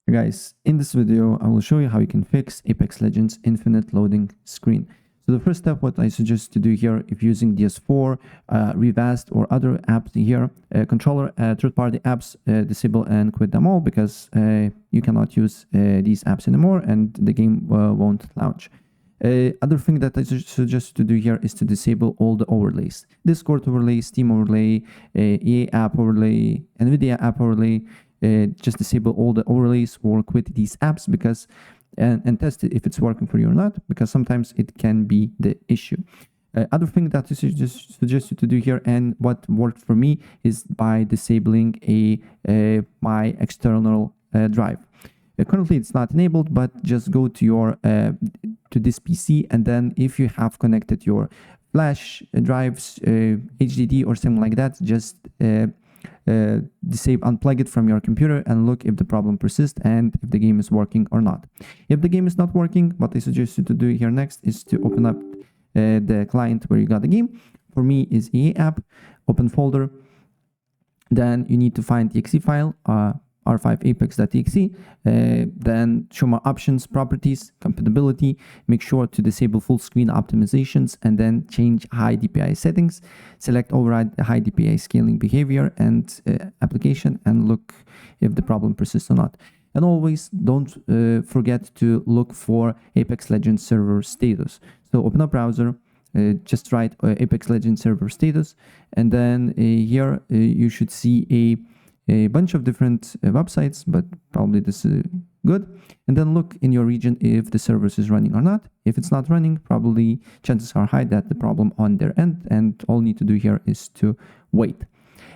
Hey guys, in this video, I will show you how you can fix Apex Legends infinite loading screen. So the first step, what I suggest to do here, if using DS4, Revast or other apps here, controller, third-party apps, disable and quit them all because you cannot use these apps anymore and the game won't launch. Other thing that I suggest to do here is to disable all the overlays. Discord overlay, Steam overlay, EA app overlay, NVIDIA app overlay. Just disable all the overlays or quit these apps because and test it if it's working for you or not, because sometimes it can be the issue. Other thing that I suggest you to do here, and what worked for me, is by disabling my external drive. Currently it's not enabled, but just go to your to this PC, and then if you have connected your flash drives, HDD or something like that, just unplug it from your computer and look if the problem persists and if the game is working or not. If the game is not working, what I suggest you to do here next is to open up the client where you got the game. For me is EA app, open folder. Then you need to find the exe file, r5apex.exe, then show more options, properties, compatibility, make sure to disable full screen optimizations, and then change high DPI settings, select override the high DPI scaling behavior and application, and look if the problem persists or not. And always don't forget to look for Apex Legends server status. So open a browser, just write Apex Legends server status, and then here you should see a bunch of different websites, but probably this is good. And then look in your region if the service is running or not. If it's not running, probably chances are high that the problem on their end, and all you need to do here is to wait.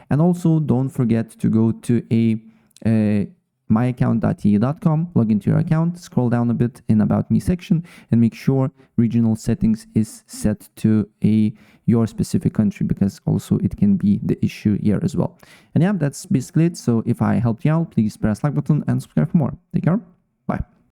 And also don't forget to go to myaccount.ea.com, log into your account, scroll down a bit in About Me section, and make sure regional settings is set to your specific country, because also it can be the issue here as well. And yeah, that's basically it. So if I helped you out, please press like button and subscribe for more. Take care. Bye.